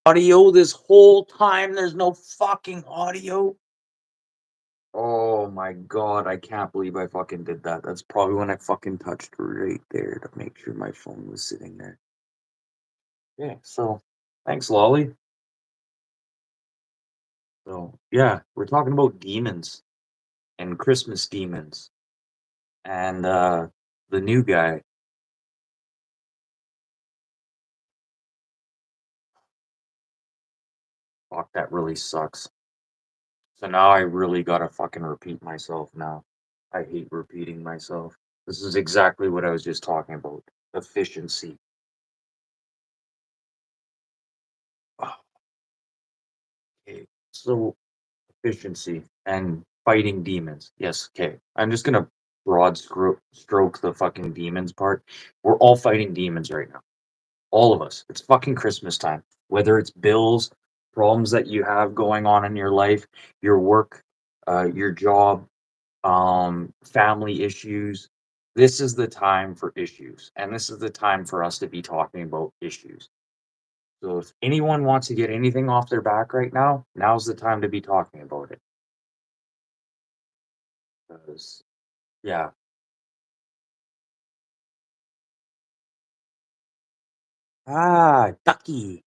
Audio this whole time, there's no fucking audio? Oh my god, I can't believe I fucking did that. That's probably when I fucking touched right there to make sure my phone was sitting there. Yeah, so thanks, Lolly. So, yeah, we're talking about demons and Christmas demons and the new guy. Fuck, that really sucks. So now I really gotta fucking repeat myself now. I hate repeating myself. This is exactly what I was just talking about. Efficiency. Ah, okay. So efficiency and fighting demons. Yes, okay. I'm just gonna stroke the fucking demons part. We're all fighting demons right now. All of us. It's fucking Christmas time. Whether it's bills, problems that you have going on in your life, your work, your job, family issues. This is the time for issues, and this is the time for us to be talking about issues. So if anyone wants to get anything off their back right now, now's the time to be talking about it. Because yeah. Ah, Ducky.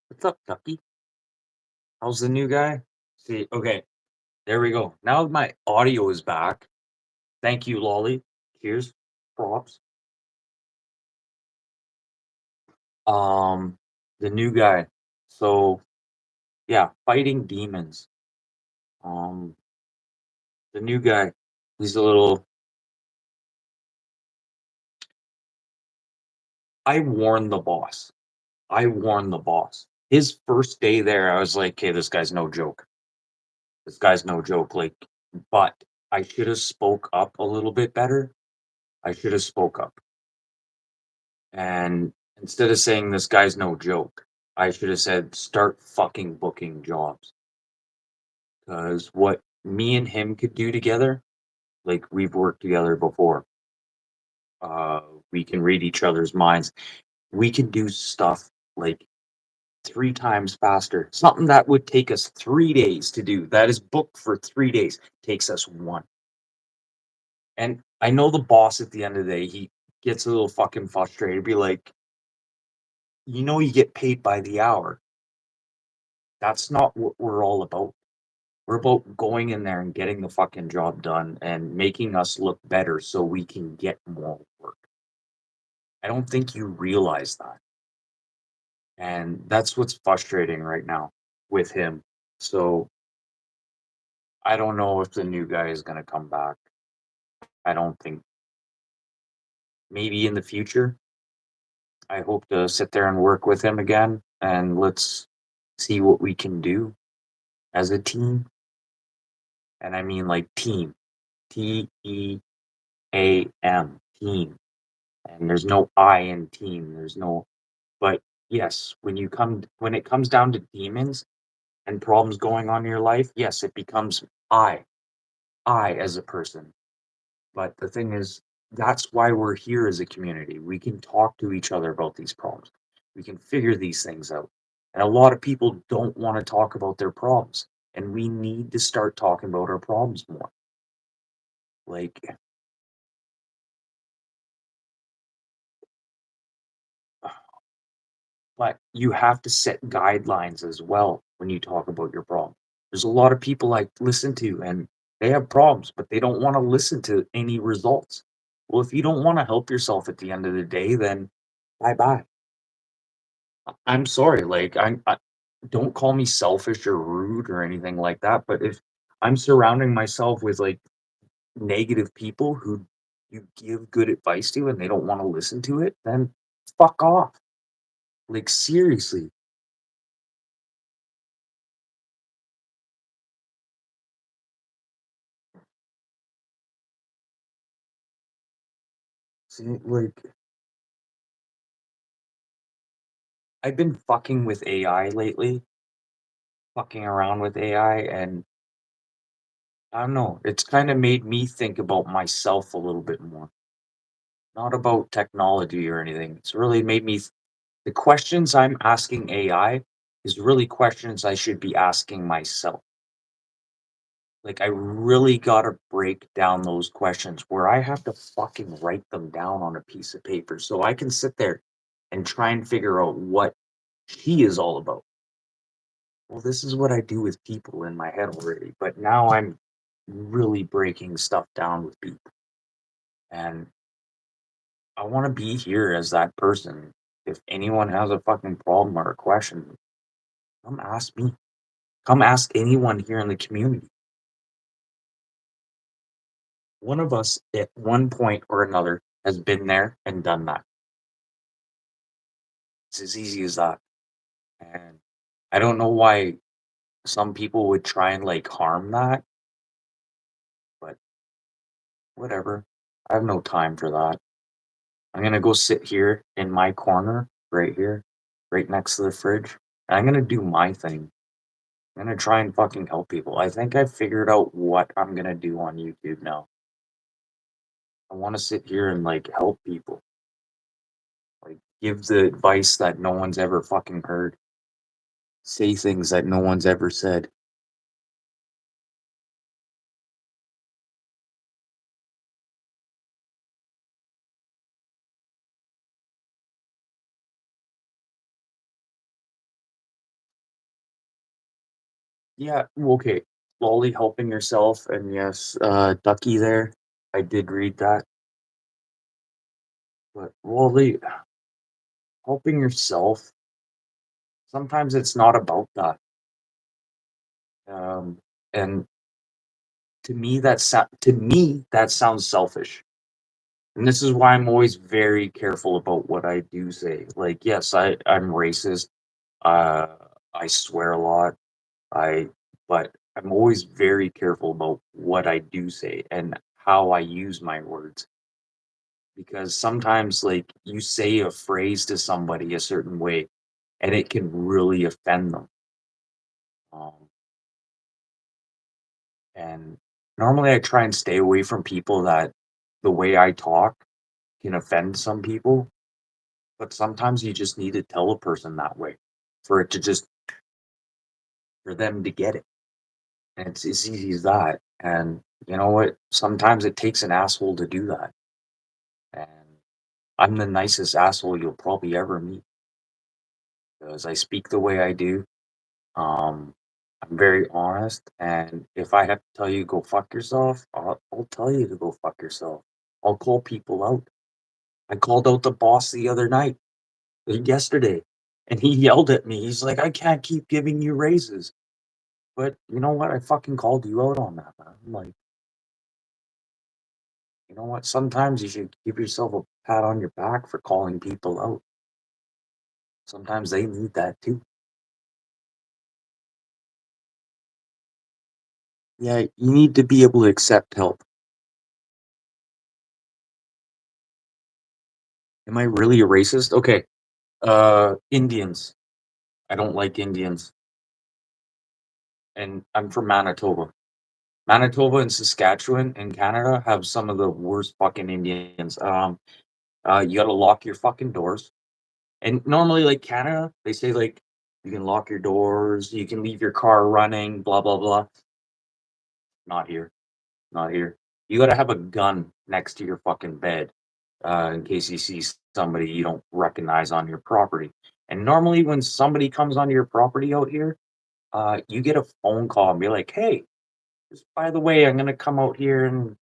What's up, Ducky? How's the new guy? See, okay, there we go. Now my audio is back. Thank you, Lolly. Cheers. Props. Um, the new guy. So yeah, fighting demons. Um, the new guy. He's a little. I warned the boss. I warned the boss. His first day there, I was like, "Okay, this guy's no joke. This guy's no joke." Like, but I should have spoke up a little bit better. I should have spoke up. And instead of saying this guy's no joke, I should have said start fucking booking jobs. Because what me and him could do together, like we've worked together before. Uh, we can read each other's minds. We can do stuff like 3 times faster. Something that would take us 3 days to do. That is booked for 3 days. Takes us one. And I know the boss at the end of the day, he gets a little fucking frustrated. Be like, you get paid by the hour. That's not what we're all about. We're about going in there and getting the fucking job done and making us look better so we can get more work. I don't think you realize that. And that's what's frustrating right now with him. So I don't know if the new guy is going to come back. I don't think maybe in the future. I hope to sit there and work with him again and let's see what we can do as a team. And I mean like team. TEAM, team. And there's no I in team. There's no but yes, when it comes down to demons and problems going on in your life, yes, it becomes I as a person. But the thing is, that's why we're here as a community. We can talk to each other about these problems. We can figure these things out. And a lot of people don't want to talk about their problems. And we need to start talking about our problems more. Like, but you have to set guidelines as well when you talk about your problem. There's a lot of people I listen to and they have problems, but they don't want to listen to any results. Well, if you don't want to help yourself at the end of the day, then bye bye. I'm sorry, like I don't call me selfish or rude or anything like that, but if I'm surrounding myself with like negative people who you give good advice to and they don't want to listen to it, then fuck off. Like seriously. See, like I've been fucking with AI lately, fucking around with AI, and I don't know, it's kind of made me think about myself a little bit more. Not about technology or anything. It's really made me the questions I'm asking AI is really questions I should be asking myself. Like, I really gotta break down those questions where I have to fucking write them down on a piece of paper so I can sit there and try and figure out what she is all about. Well, this is what I do with people in my head already, but now I'm really breaking stuff down with people. And I want to be here as that person. If anyone has a fucking problem or a question, come ask me. Come ask anyone here in the community. One of us at one point or another has been there and done that. It's as easy as that. And I don't know why some people would try and like harm that, but whatever. I have no time for that. I'm gonna go sit here in my corner right here, right next to the fridge. And I'm gonna do my thing. I'm gonna try and fucking help people. I think I figured out what I'm gonna do on YouTube now. I wanna sit here and like help people. Like give the advice that no one's ever fucking heard. Say things that no one's ever said. Yeah, okay. Slowly helping yourself, and yes, Ducky there. I did read that. But slowly helping yourself, sometimes it's not about that. Um, and to me that sounds selfish. And this is why I'm always very careful about what I do say. Like, yes, I'm racist. Uh, I swear a lot. I but I'm always very careful about what I do say and how I use my words because sometimes like you say a phrase to somebody a certain way and it can really offend them. Um, and normally I try and stay away from people that the way I talk can offend some people, but sometimes you just need to tell a person that way for it to just for them to get it. And it's as easy as that. And you know what? Sometimes it takes an asshole to do that. And I'm the nicest asshole you'll probably ever meet because I speak the way I do. Um, I'm very honest, and if I have to tell you go fuck yourself, I'll tell you to go fuck yourself. I'll call people out. I called out the boss the other night, yesterday, and he yelled at me. He's like, "I can't keep giving you raises." But you know what? I fucking called you out on that, man. I'm like, you know what? Sometimes you should give yourself a pat on your back for calling people out. Sometimes they need that too. Yeah, you need to be able to accept help. Am I really a racist? Okay. Indians. I don't like Indians. And I'm from Manitoba. Manitoba and Saskatchewan in Canada have some of the worst fucking Indians. You gotta lock your fucking doors. And normally, like Canada, they say like you can lock your doors, you can leave your car running, blah blah blah. Not here. Not here. You gotta have a gun next to your fucking bed, in case you see somebody you don't recognize on your property. And normally, when somebody comes onto your property out here, you get a phone call and be like, "Hey, just by the way, I'm gonna come out here and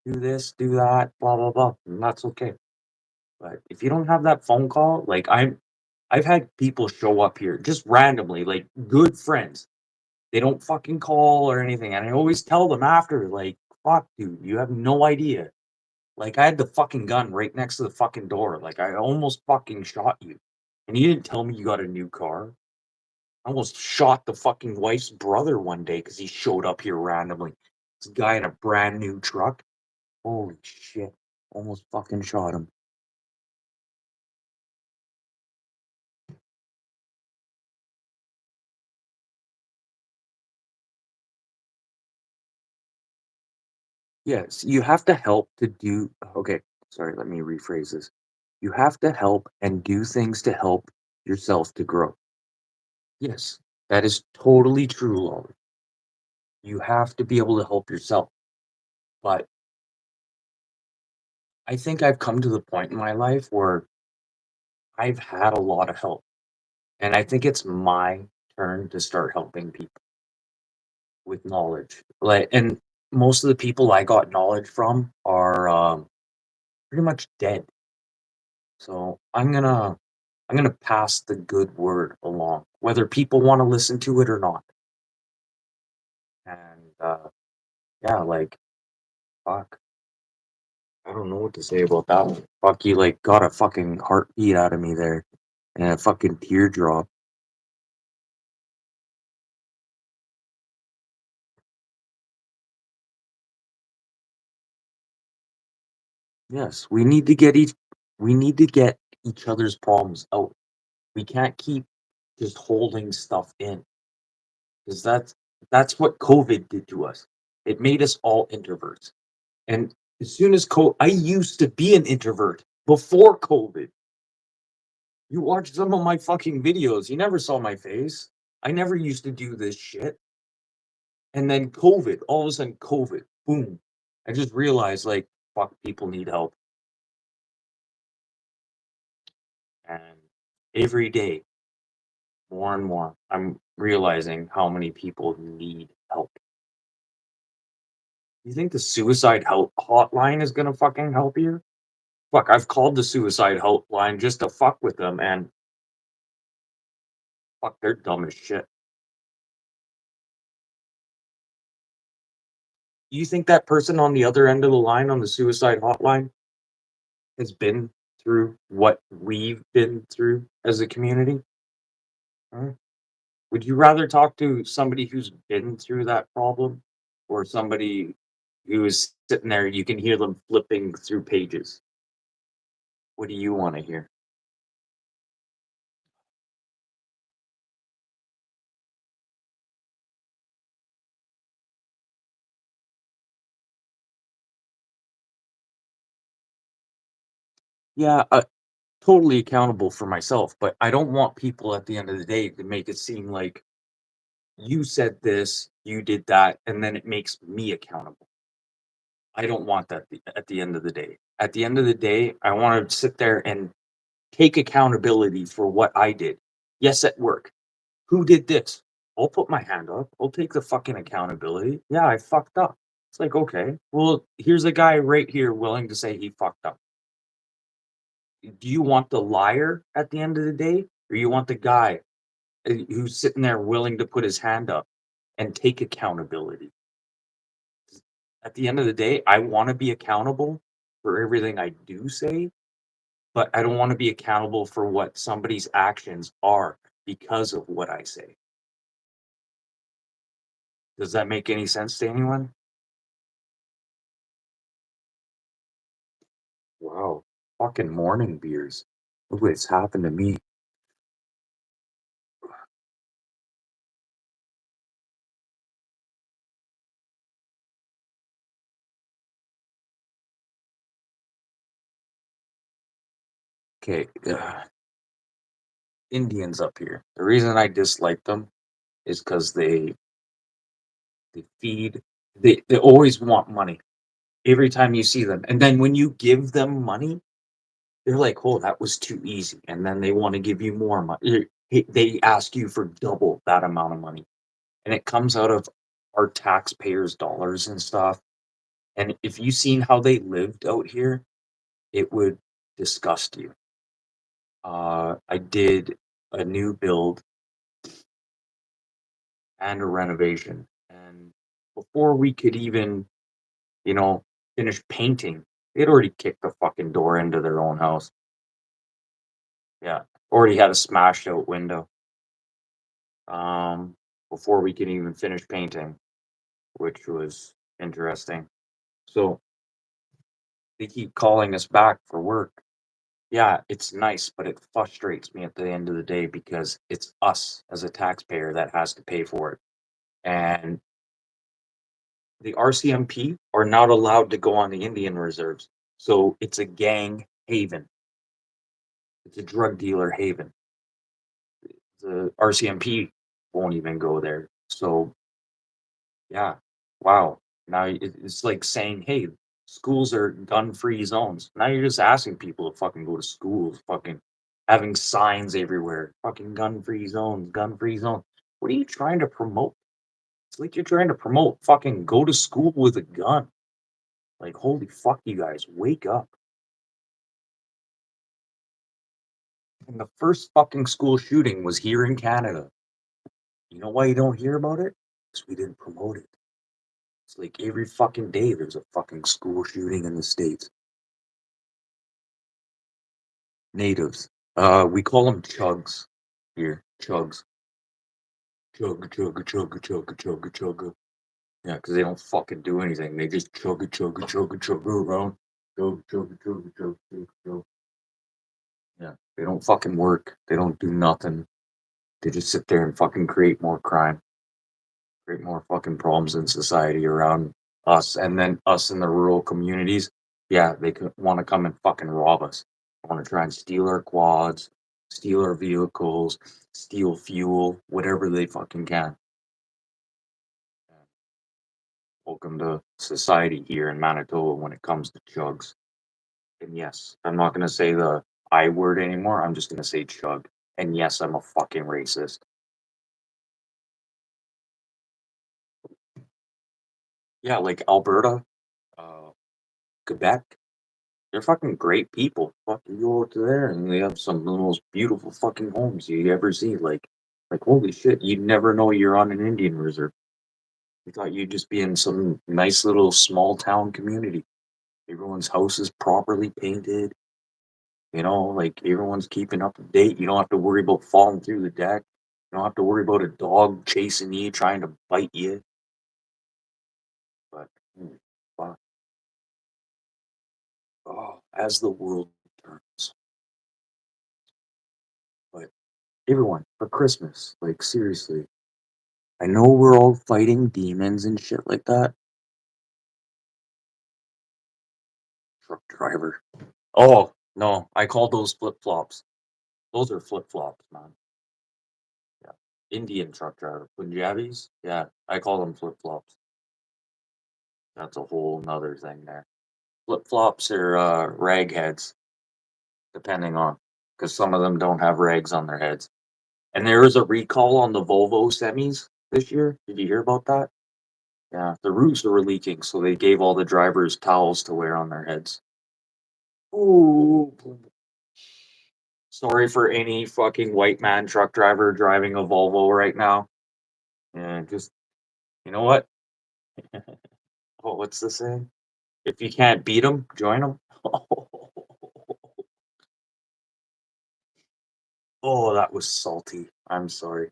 do this, do that, blah blah blah," and that's okay. But if you don't have that phone call, like I've had people show up here just randomly, like good friends. They don't fucking call or anything, and I always tell them after, like, "Fuck, dude, you have no idea." Like I had the fucking gun right next to the fucking door. Like I almost fucking shot you, and you didn't tell me you got a new car. I almost shot the fucking wife's brother one day because he showed up here randomly. This guy in a brand new truck. Holy shit. Almost fucking shot him. Yes, you have to help to do okay, sorry, let me rephrase this. You have to help and do things to help yourself to grow. Yes, that is totally true, Lolly. You have to be able to help yourself. But I think I've come to the point in my life where I've had a lot of help. And I think it's my turn to start helping people with knowledge. Like, and most of the people I got knowledge from are pretty much dead. So I'm gonna pass the good word along, whether people want to listen to it or not. And yeah, like fuck. I don't know what to say about that one. Fuck, you like got a fucking heartbeat out of me there and a fucking teardrop. Yes, we need to get each other's problems out. We can't keep just holding stuff in because that's what COVID did to us. It made us all introverts. And as soon as I used to be an introvert before COVID. You watched some of my fucking videos. You never saw my face. I never used to do this shit. And then COVID, all of a sudden, COVID, boom. I just realized, like, fuck, people need help. And every day, more and more, I'm realizing how many people need help. You think the suicide help hotline is gonna fucking help you? Fuck, I've called the suicide helpline just to fuck with them, and fuck, they're dumb as shit. You think that person on the other end of the line on the suicide hotline has been through what we've been through as a community? Huh? Would you rather talk to somebody who's been through that problem or somebody who is sitting there, you can hear them flipping through pages? What do you want to hear? Yeah, totally accountable for myself, but I don't want people at the end of the day to make it seem like you said this, you did that, and then it makes me accountable. I don't want that at the end of the day. At the end of the day, I want to sit there and take accountability for what I did. Yes, at work. Who did this? I'll put my hand up. I'll take the fucking accountability. Yeah, I fucked up. It's like, okay, well, here's a guy right here willing to say he fucked up. Do you want the liar at the end of the day? Or you want the guy who's sitting there willing to put his hand up and take accountability? At the end of the day, I want to be accountable for everything I do say, but I don't want to be accountable for what somebody's actions are because of what I say. Does that make any sense to anyone? Wow. Fucking morning beers. Look what's happened to me. Okay, Indians up here. The reason I dislike them is because they feed they always want money every time you see them. And then when you give them money, they're like, "Oh, that was too easy." And then they want to give you more money. They ask you for double that amount of money. And it comes out of our taxpayers' dollars and stuff. And if you seen how they lived out here, it would disgust you. I did a new build and a renovation, and before we could even, you know, finish painting, they'd already kicked the fucking door into their own house. Yeah, already had a smashed out window. Um, before we could even finish painting, which was interesting. So they keep calling us back for work. Yeah, it's nice, but it frustrates me at the end of the day because it's us as a taxpayer that has to pay for it. And the RCMP are not allowed to go on the Indian reserves. So it's a gang haven. It's a drug dealer haven. The RCMP won't even go there. So yeah, wow. Now it's like saying, hey, schools are gun-free zones. Now you're just asking people to fucking go to schools, fucking having signs everywhere, fucking gun-free zones, gun-free zone. What are you trying to promote? It's like you're trying to promote fucking go to school with a gun. Like, holy fuck, you guys, wake up. And the first fucking school shooting was here in Canada. You know why you don't hear about it? Because we didn't promote it. It's like every fucking day there's a fucking school shooting in the States. Natives. We call them chugs here. Chugs. Chugga, chugga, chugga, chugga, chugga, chugga. Yeah, because they don't fucking do anything. They just chugga, chugga, chugga, chugga around. Chugga, chugga, chugga, chugga, chugga, chugga. Yeah, they don't fucking work. They don't do nothing. They just sit there and fucking create more crime, create more fucking problems in society around us, and then us in the rural communities. Yeah, they could want to come and fucking rob us. Want to try and steal our quads, steal our vehicles, steal fuel, whatever they fucking can. Welcome to society here in Manitoba when it comes to chugs. And yes, I'm not gonna say the I word anymore. I'm just gonna say chug. And yes, I'm a fucking racist. Yeah, like Alberta, uh, Quebec, they're fucking great people. Fucking go to there and they have some of the most beautiful fucking homes you ever see. Like holy shit, you'd never know you're on an Indian reserve. You thought you'd just be in some nice little small town community. Everyone's house is properly painted. You know, like everyone's keeping up to date. You don't have to worry about falling through the deck. You don't have to worry about a dog chasing you, trying to bite you. But fuck. Oh, as the world turns. But everyone, for Christmas, like seriously, I know we're all fighting demons and shit like that. Truck driver. Oh no, I call those flip flops. Those are flip flops, man. Yeah. Indian truck driver. Punjabis? Yeah, I call them flip flops. That's a whole nother thing there. Flip flops are rag heads, depending on, because some of them don't have rags on their heads. And there was a recall on the Volvo semis this year. Did you hear about that? Yeah, the roofs were leaking, so they gave all the drivers towels to wear on their heads. Ooh. Sorry for any fucking white man truck driver driving a Volvo right now. Yeah, just, you know what? Oh, what's the saying? If you can't beat them, join them. Oh, that was salty. I'm sorry.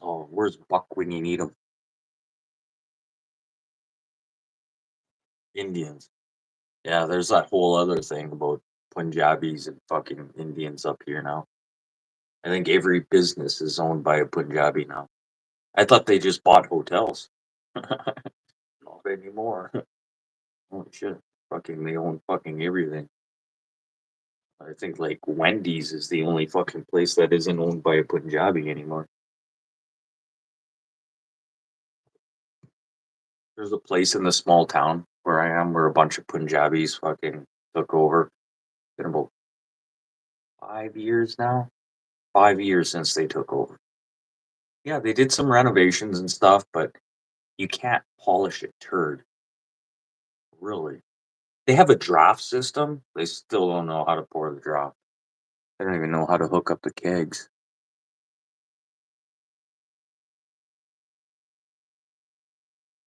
Oh, where's Buck when you need him? Indians. Yeah, there's that whole other thing about Punjabis and fucking Indians up here now. I think every business is owned by a Punjabi now. I thought they just bought hotels. Not anymore. Holy shit. Fucking, they own fucking everything. I think like Wendy's is the only fucking place that isn't owned by a Punjabi anymore. There's a place in the small town where I am where a bunch of Punjabis fucking took over. Been about 5 years now. 5 years since they took over. Yeah, they did some renovations and stuff, but you can't polish a turd, really. They have a draft system. They still don't know how to pour the draft. They don't even know how to hook up the kegs.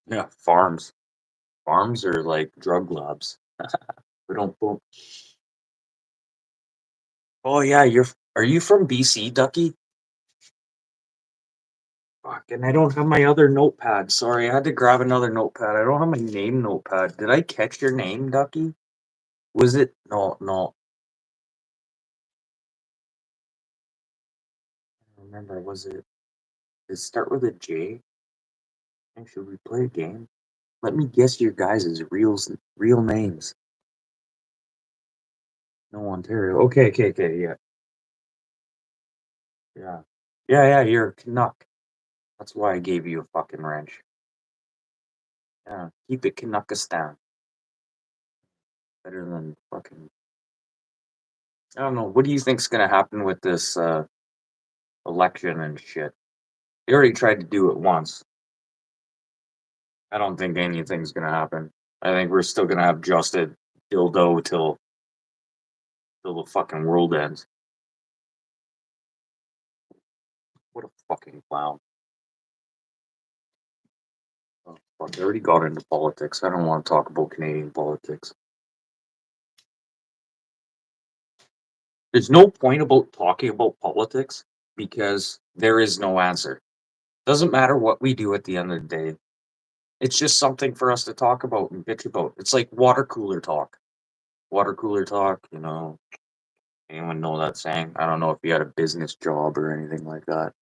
Yeah, farms. Farms are like drug labs. We don't boom. Oh yeah, are you from BC, Ducky? Fuck, and I don't have my other notepad. Sorry, I had to grab another notepad. I don't have my name notepad. Did I catch your name, Ducky? Was it no. I don't remember, was it? Did it start with a J? Hey, should we play a game? Let me guess your guys' real names. No, Ontario. Okay, okay, okay, yeah, yeah. Yeah, yeah, you're a Canuck. That's why I gave you a fucking wrench. Yeah, keep it Canuckistan. Better than fucking I don't know. What do you think's gonna happen with this election and shit? They already tried to do it once. I don't think anything's gonna happen. I think we're still gonna have Justin dildo till the fucking world ends. What a fucking clown. Oh, fuck, I already got into politics. I don't want to talk about Canadian politics. There's no point about talking about politics because there is no answer. Doesn't matter what we do at the end of the day. It's just something for us to talk about and bitch about. It's like water cooler talk. Water cooler talk, anyone know that saying? I don't know if you had a business job or anything like that,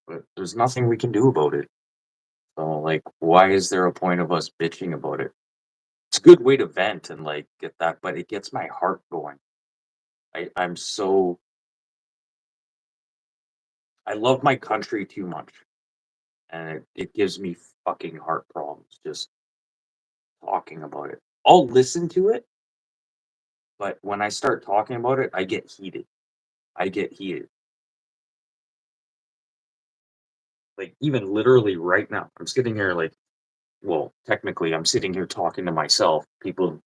but there's nothing we can do about it. So, like, why is there a point of us bitching about it? It's a good way to vent and like get that, but it gets my heart going. I'm so I love my country too much, and it gives me fucking heart problems just talking about it. I'll listen to it, but when I start talking about it, I get heated. I get heated. Like even literally right now, I'm sitting here like, well, technically, I'm sitting here talking to myself. People,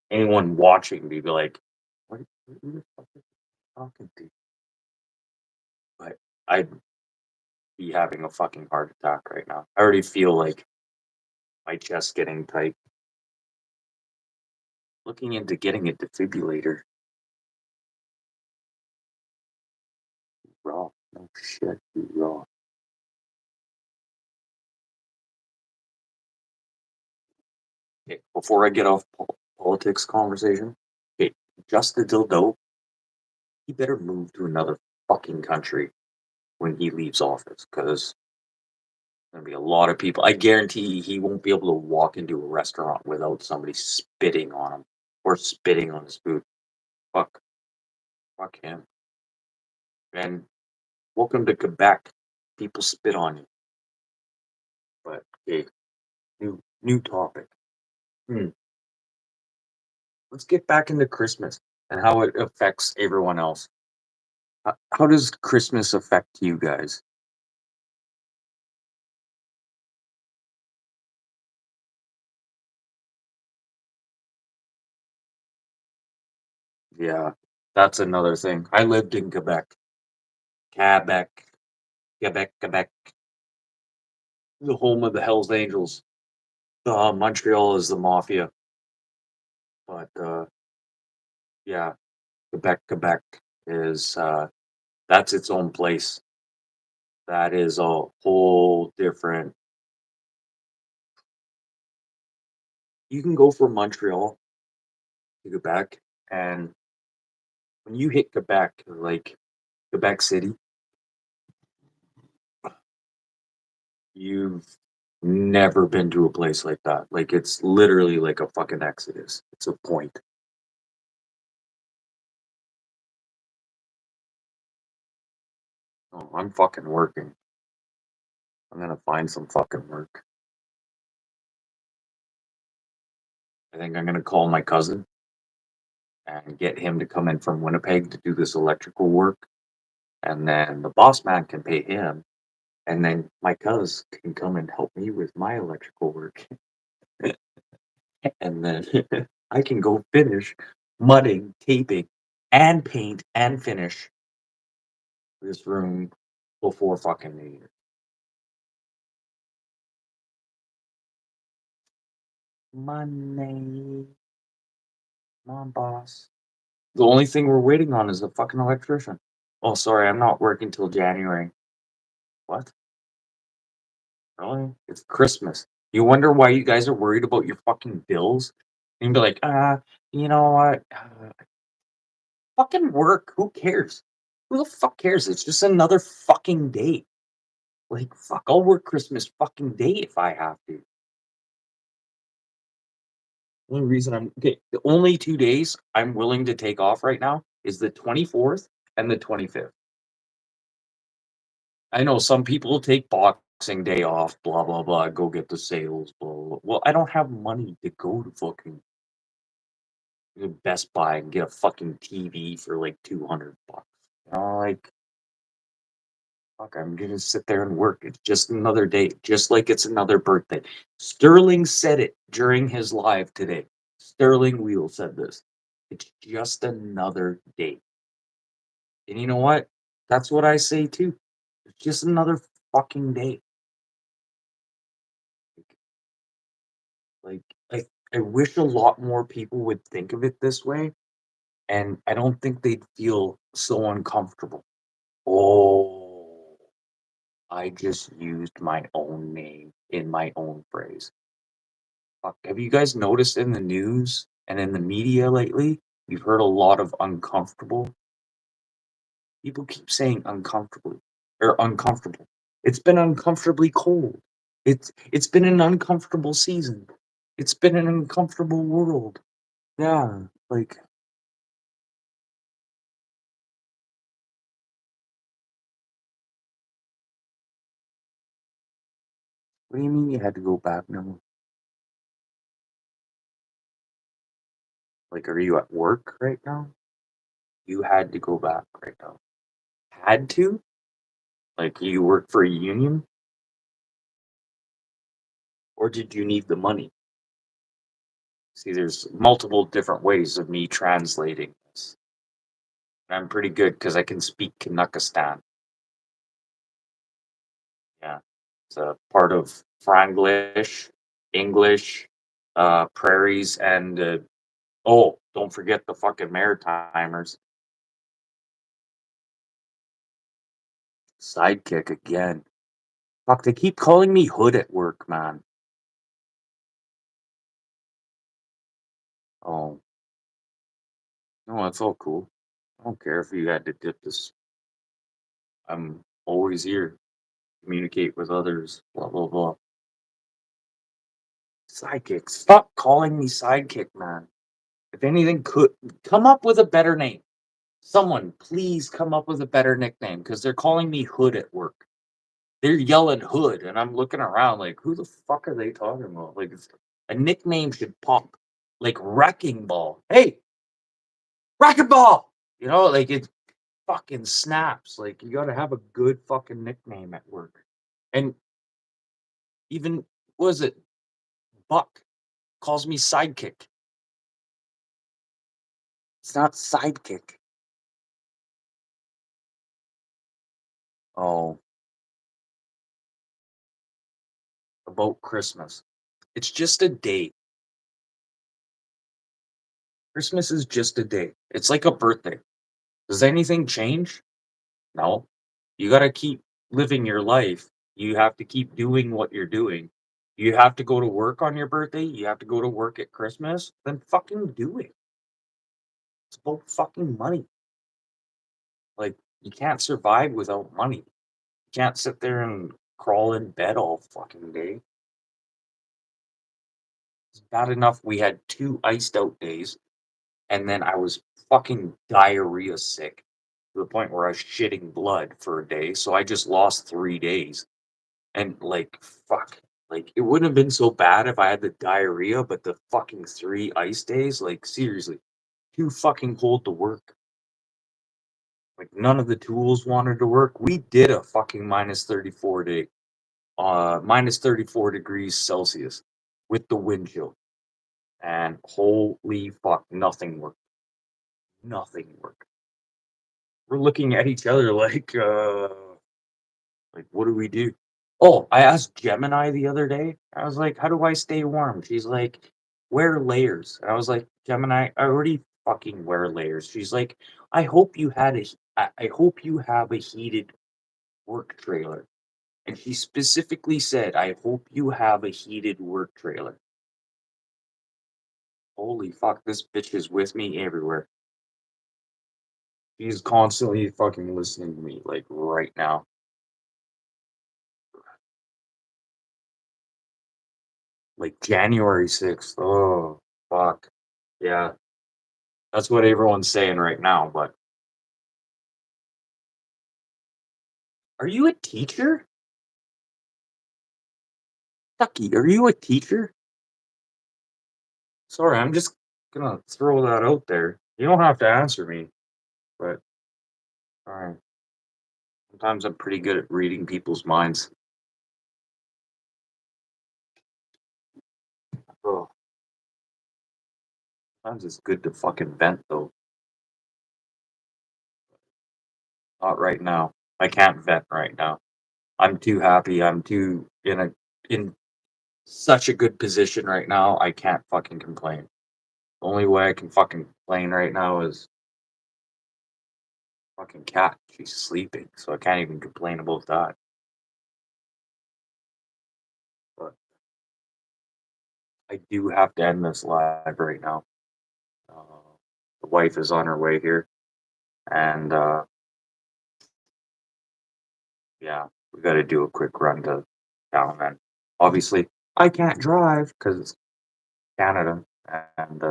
anyone watching me, be like, "Who the fuck are you talking to?" But I'd be having a fucking heart attack right now. I already feel like my chest getting tight. Looking into getting a defibrillator. Raw. No shit, raw. Okay, before I get off politics conversation, okay, Justin Dildo, he better move to another fucking country when he leaves office, because gonna be a lot of people. I guarantee he won't be able to walk into a restaurant without somebody spitting on him or spitting on his food. Fuck, fuck him. And welcome to Quebec. People spit on you. But okay, new topic. Hmm. Let's get back into Christmas and how it affects everyone else. How does Christmas affect you guys? Yeah, that's another thing. I lived in Quebec, Quebec, Quebec, the home of the Hells Angels. Montreal is the mafia, but yeah, Quebec is that's its own place. That is a whole different. You can go from Montreal to Quebec, and when you hit Quebec, like Quebec City, you've never been to a place like that. Like it's literally like a fucking exodus. It's a point. Oh, I'm fucking working. I'm gonna find some fucking work. I think I'm gonna call my cousin and get him to come in from Winnipeg to do this electrical work. And then the boss man can pay him. And then my cousin can come and help me with my electrical work. And then I can go finish mudding, taping, and paint and finish this room before fucking New Year. Money. Come on, boss. The only thing we're waiting on is the fucking electrician. Oh, sorry, I'm not working till January. What? Really? It's Christmas. You wonder why you guys are worried about your fucking bills? And you'd be like, you know what? Fucking work. Who cares? Who the fuck cares? It's just another fucking day. Like, fuck, I'll work Christmas fucking day if I have to. Only reason I'm okay, the only 2 days I'm willing to take off right now is the 24th and the 25th. I know some people take Boxing Day off, blah, blah, blah, go get the sales, blah, blah, blah. Well, I don't have money to go to fucking Best Buy and get a fucking TV for, like, 200 bucks. Like, fuck, I'm gonna sit there and work. It's just another day, just like it's another birthday. Sterling said it during his live today. Sterling Wheel said this. It's just another day. And you know what? That's what I say too. It's just another fucking day. Like, I wish a lot more people would think of it this way, and I don't think they'd feel so uncomfortable. Oh, I just used my own name in my own phrase. Fuck, have you guys noticed in the news and in the media lately, you've heard a lot of uncomfortable? People keep saying uncomfortably or uncomfortable. It's been uncomfortably cold. It's been an uncomfortable season. It's been an uncomfortable world. Yeah, like, what do you mean you had to go back now? Like, are you at work right now? You had to go back right now. Had to? Like, you work for a union? Or did you need the money? See, there's multiple different ways of me translating this. I'm pretty good because I can speak Kanakistan. Yeah. It's a part of Franglish, English, prairies, and oh, don't forget the fucking Maritimers. Sidekick again. Fuck, they keep calling me Hood at work, man. Oh, no, it's all cool. I don't care if you had to dip this. I'm always here. Communicate with others. Blah blah blah. Sidekick. Stop calling me sidekick, man. If anything, could come up with a better name. Someone, please come up with a better nickname because they're calling me Hood at work. They're yelling Hood, and I'm looking around like, who the fuck are they talking about? Like, a nickname should pop, like Wrecking Ball. Hey, Wrecking Ball! Like it fucking snaps. Like, you gotta have a good fucking nickname at work. And even, was it Buck calls me Sidekick? It's not Sidekick. Oh, about Christmas. It's just a day. Christmas is just a day. It's like a birthday. Does anything change? No. You gotta keep living your life. You have to keep doing what you're doing. You have to go to work on your birthday. You have to go to work at Christmas. Then fucking do it. It's about fucking money. Like, you can't survive without money. You can't sit there and crawl in bed all fucking day. It's bad enough we had 2 iced out days, and then I was fucking diarrhea sick to the point where I was shitting blood for a day, so I just lost 3 days. And, like, fuck, like, it wouldn't have been so bad if I had the diarrhea, but the fucking 3 ice days, like, seriously, too fucking cold to work. Like, none of the tools wanted to work. We did a fucking -34 day, -34 degrees Celsius with the wind chill, and holy fuck, nothing worked. Nothing worked. We're looking at each other like, what do we do? Oh, I asked Gemini the other day. I was like, "How do I stay warm?" She's like, "Wear layers." And I was like, "Gemini, I already fucking wear layers." She's like, "I hope you had a I hope you have a heated work trailer." And she specifically said, "I hope you have a heated work trailer." Holy fuck, this bitch is with me everywhere. She's constantly fucking listening to me, like, right now. Like, January 6th. Oh. Fuck. Yeah. That's what everyone's saying right now, but are you a teacher? Tucky, are you a teacher? Sorry, I'm just gonna throw that out there. You don't have to answer me, but alright. Sometimes I'm pretty good at reading people's minds. Oh, sometimes it's good to fucking vent though. Not right now. I can't vent right now. I'm too happy. I'm too in such a good position right now. I can't fucking complain. The only way I can fucking complain right now is fucking cat. She's sleeping, so I can't even complain about that. But I do have to end this live right now. Uh, the wife is on her way here, and yeah, we got to do a quick run to town. And obviously, I can't drive because it's Canada, and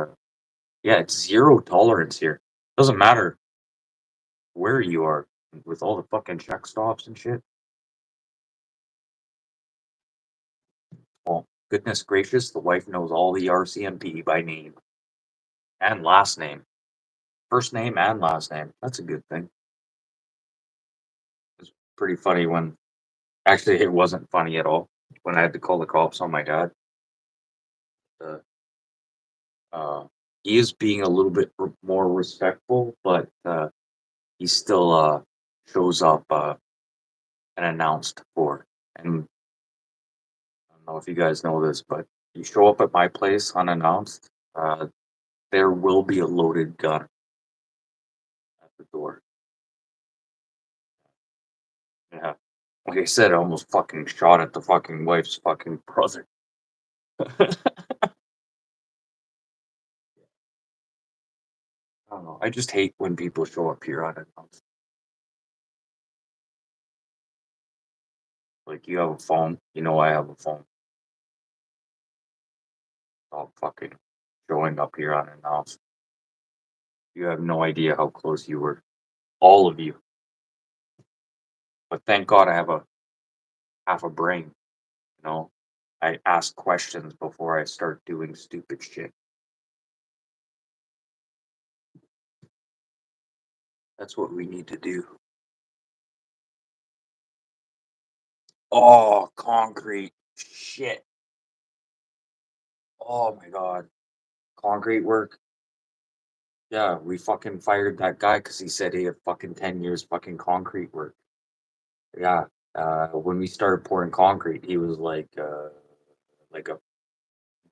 yeah, it's zero tolerance here. Doesn't matter where you are with all the fucking check stops and shit. Well, goodness gracious, the wife knows all the RCMP by name and last name, first name and last name. That's a good thing. It's pretty funny when actually it wasn't funny at all when I had to call the cops on my dad. Uh, uh, he is being a little bit more respectful, but he still shows up unannounced for. And I don't know if you guys know this, but you show up at my place unannounced, there will be a loaded gun at the door. Yeah. Like I said, I almost fucking shot at the fucking wife's fucking brother. I don't know. I just hate when people show up here unannounced. Like you have a phone, you know I have a phone. Stop fucking showing up here unannounced. You have no idea how close you were, all of you. But thank God I have a half a brain. You know, I ask questions before I start doing stupid shit. That's what we need to do. Oh, concrete. Shit. Oh my God. Concrete work. Yeah, we fucking fired that guy because he said he had fucking 10 years fucking concrete work. Yeah. When we started pouring concrete, he was like a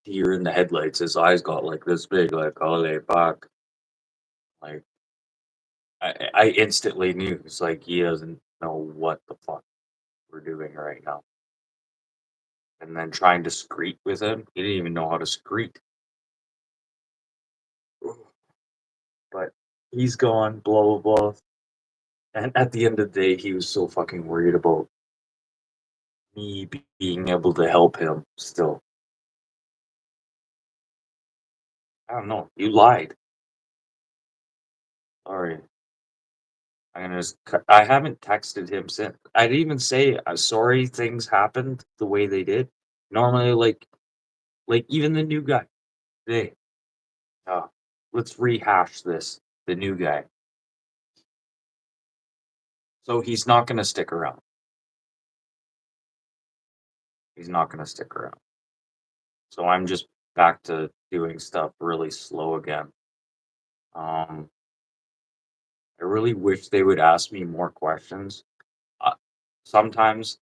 deer in the headlights. His eyes got like this big, like, holy fuck. Like, I instantly knew. It's like he doesn't know what the fuck we're doing right now. And then trying to screet with him, he didn't even know how to screet. But he's gone, blah, blah, blah. And at the end of the day, he was so fucking worried about me being able to help him still. I don't know. You lied. Sorry. I'm gonna just I haven't texted him since. I didn't even say sorry things happened the way they did. Normally, like even the new guy. Hey, uh, let's rehash this. The new guy. So he's not gonna stick around. He's not gonna stick around. So I'm just back to doing stuff really slow again. Um, I really wish they would ask me more questions. Uh, Sometimes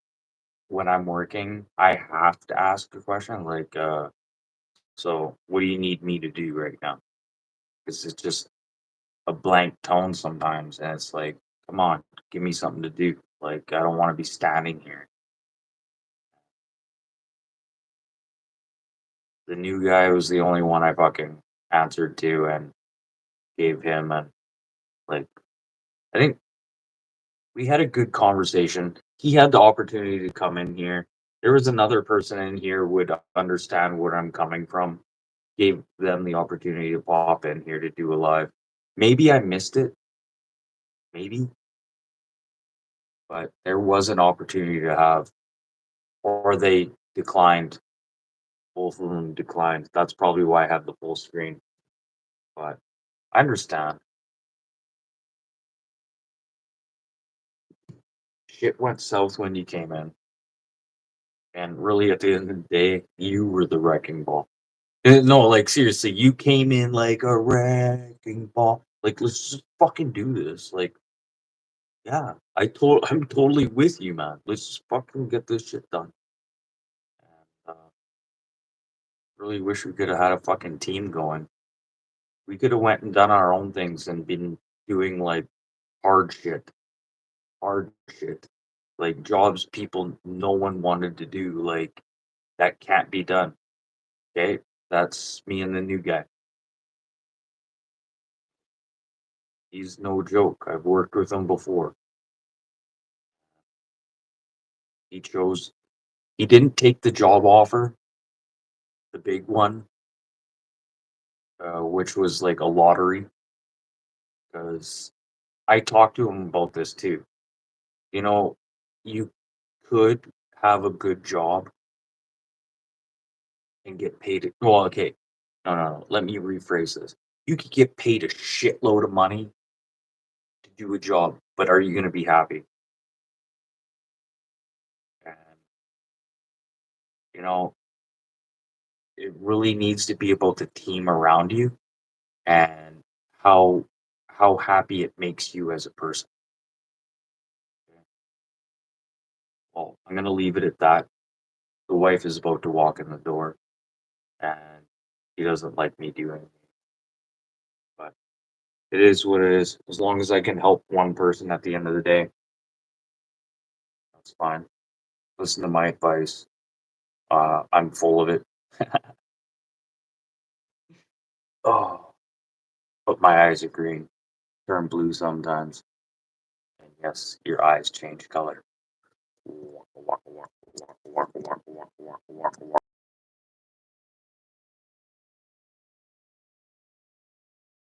when I'm working, I have to ask a question like, so what do you need me to do right now? Because it's just a blank tone sometimes, and it's like, come on, give me something to do. Like, I don't want to be standing here. The new guy was the only one I fucking answered to and gave him, and like, I think we had a good conversation. He had the opportunity to come in here. There was another person in here would understand where I'm coming from. gave them the opportunity to pop in here to do a live. Maybe I missed it, maybe, but there was an opportunity to have, or they declined. Both of them declined. That's probably why I have the full screen. But I understand. Shit went south when you came in, and really, at the end of the day, you were the wrecking ball. No, like seriously, you came in like a wrecking ball. Like, let's just fucking do this. Like, yeah, I'm totally with you, man. Let's just fucking get this shit done. And, really wish we could have had a fucking team going. We could have went and done our own things and been doing like hard shit, hard shit, like jobs people no one wanted to do. Like that can't be done. Okay, that's me and the new guy. He's no joke. I've worked with him before. He chose. He didn't take the job offer, the big one, which was like a lottery. Because I talked to him about this too. You know, you could have a good job and get paid. Well, okay, no. Let me rephrase this. You could get paid a shitload of money to do a job, but are you going to be happy? And you know, it really needs to be about the team around you and how how happy it makes you as a person. Well, I'm going to leave it at that. The wife is about to walk in the door, and she doesn't like me doing it, but it is what it is. As long as I can help one person at the end of the day, that's fine. Listen to my advice. I'm full of it. Oh, but my eyes are green, turn blue sometimes. And yes, your eyes change color.